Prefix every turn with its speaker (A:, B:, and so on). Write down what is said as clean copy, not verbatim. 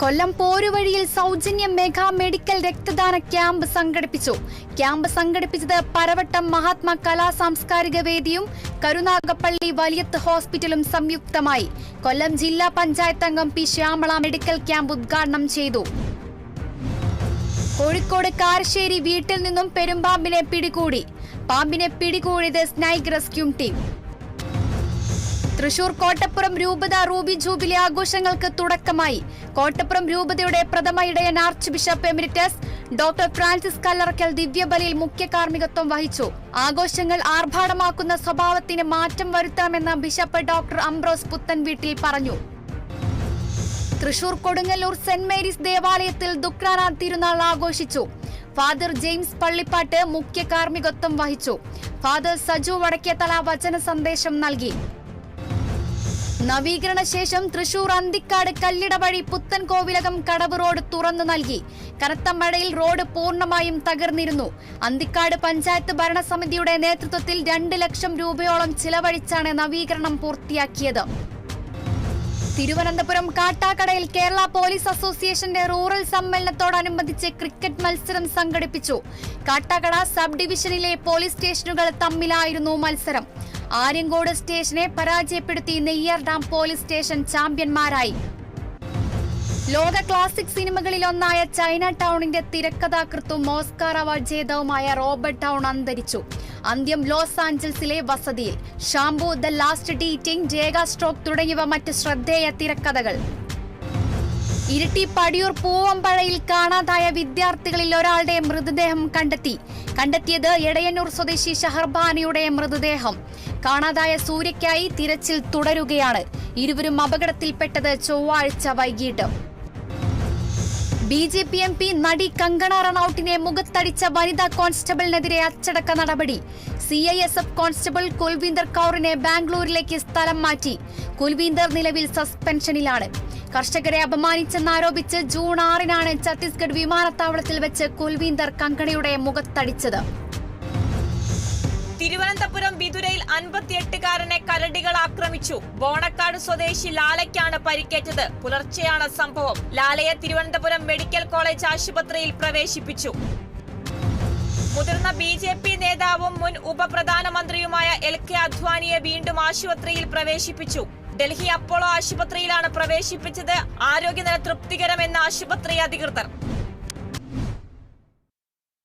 A: കൊല്ലം പോരുവഴിയിൽ സൗജന്യ mega medical രക്തദാന camp സംഘടിപ്പിച്ചു. ക്യാമ്പ് സംഘടിപ്പിച്ചത് പരവട്ടം മഹാത്മാ കലാ സാംസ്കാരിക വേദിയും കരുനാഗപ്പള്ളി വലിയത്ത് ഹോസ്പിറ്റലും സംയുക്തമായി. കൊല്ലം ജില്ലാ പഞ്ചായത്ത് അംഗം പി ശ്യാമള മെഡിക്കൽ ക്യാമ്പ് ഉദ്ഘാടനം ചെയ്തു. കോഴിക്കോട് കാരശ്ശേരി വീട്ടിൽ നിന്നും പെരുമ്പാമ്പിനെ പിടികൂടി. പാമ്പിനെ പിടികൂടിയത് snake rescue team. Thrissur Kottappuram രൂപത റൂബി ജൂബിലി ആഘോഷങ്ങൾക്ക് തുടക്കമായി. കോട്ടപ്പുറം രൂപതയുടെ പ്രഥമ ഇടയൻ archbishop emeritus doctor Francis Kallarakkal ദിവ്യബലിയിൽ മുഖ്യ കാർമ്മികത്വം വഹിച്ചു. ആഘോഷങ്ങൾ ആർഭാടമാക്കുന്ന സ്വഭാവത്തിന് മാറ്റം വരുത്തണമെന്ന് ബിഷപ്പ് ഡോക്ടർ അംബ്രോസ് പുത്തൻവീട്ടിൽ പറഞ്ഞു. തൃശൂർ കൊടുങ്ങല്ലൂർ സെന്റ് മേരീസ് ദേവാലയത്തിൽ ദുഃഖാന തിരുനാൾ ആഘോഷിച്ചു. ഫാദർ ജെയിംസ് പള്ളിപ്പാട്ട് മുഖ്യ കാർമ്മികത്വം വഹിച്ചു. ഫാദർ സജു വടക്കേത്തല വചന സന്ദേശം നൽകി. നവീകരണ ശേഷം തൃശൂർ അന്തിക്കാട് കല്ലിട വഴി പുത്തൻകോവിലകം കടവ് റോഡ് തുറന്നു നൽകി. കനത്ത മഴയിൽ റോഡ് പൂർണ്ണമായും തകർന്നിരുന്നു. അന്തിക്കാട് പഞ്ചായത്ത് ഭരണസമിതിയുടെ നേതൃത്വത്തിൽ 2 ലക്ഷം രൂപയോളം ചിലവഴിച്ചാണ് നവീകരണം പൂർത്തിയാക്കിയത്. തിരുവനന്തപുരം കാട്ടാക്കടയിൽ കേരള പോലീസ് അസോസിയേഷന്റെ റൂറൽ സമ്മേളനത്തോടനുബന്ധിച്ച് ക്രിക്കറ്റ് മത്സരം സംഘടിപ്പിച്ചു. കാട്ടാക്കട സബ് ഡിവിഷനിലെ പോലീസ് സ്റ്റേഷനുകൾ തമ്മിലായിരുന്നു മത്സരം. ആര്യങ്കോട് സ്റ്റേഷനെ പരാജയപ്പെടുത്തി നെയ്യാർ ഡാം പോലീസ് സ്റ്റേഷൻ ചാമ്പ്യന്മാരായി. ലോക ക്ലാസിക് സിനിമകളിലൊന്നായ ചൈന ടൗണിന്റെ തിരക്കഥാകൃത്തും ഓസ്കാർ അവാർഡ് ജേതാവുമായ റോബർട്ട് ടൗൺ അന്തരിച്ചു. അന്ത്യം ലോസ് ആഞ്ചൽസിലെ വസതിയിൽ. ഷാംപൂ, ദ ലാസ്റ്റ് ഡീറ്റിംഗ്, ജേഗ സ്ട്രോക്ക് തുടങ്ങിയവ മറ്റ് ശ്രദ്ധേയ തിരക്കഥകൾ. ഇരിട്ടി പടിയൂർ പൂവമ്പഴയിൽ കാണാതായ വിദ്യാർത്ഥികളിൽ ഒരാളുടെ മൃതദേഹം കണ്ടെത്തിയത് എടയന്നൂർ സ്വദേശി ഷഹർബാനിയുടെ മൃതദേഹം. കാണാതായ സൂര്യയ്ക്കായി തിരച്ചിൽ തുടരുകയാണ്. ഇരുവരും അപകടത്തിൽപ്പെട്ടത് ചൊവ്വാഴ്ച വൈകിട്ട്. BJP MP നടി കങ്കണ റണൌട്ടിനെ മുഖത്തടിച്ച വനിതാ കോൺസ്റ്റബിളിനെതിരെ അച്ചടക്ക നടപടി. CISF കോൺസ്റ്റബിൾ കുൽവീന്ദർ കൗറിനെ ബാംഗ്ലൂരിലേക്ക് സ്ഥലം മാറ്റി. കുൽവീന്ദർ നിലവിൽ സസ്പെൻഷനിലാണ്. കർഷകരെ അപമാനിച്ചെന്നാരോപിച്ച് ജൂൺ 6-നാണ് ഛത്തീസ്ഗഡ് വിമാനത്താവളത്തിൽ വെച്ച് കുൽവീന്ദർ കങ്കണയുടെ മുഖത്തടിച്ചത്.
B: തിരുവനന്തപുരം വിതുരയിൽ 58-കാരനെ കരടികൾ ആക്രമിച്ചു. ബോണക്കാട് സ്വദേശി ലാലയ്ക്കാണ് പരിക്കേറ്റത്. പുലർച്ചെയാണ് സംഭവം. ലാലയെ തിരുവനന്തപുരം മെഡിക്കൽ കോളേജ് ആശുപത്രിയിൽ പ്രവേശിപ്പിച്ചു. മുതിർന്ന BJP നേതാവും മുൻ ഉപപ്രധാനമന്ത്രിയുമായ LK അദ്വാനിയെ വീണ്ടും ആശുപത്രിയിൽ പ്രവേശിപ്പിച്ചു. ഡൽഹി അപ്പോളോ ആശുപത്രിയിലാണ് പ്രവേശിപ്പിച്ചത്. ആരോഗ്യനില തൃപ്തികരമെന്ന് ആശുപത്രി അധികൃതർ.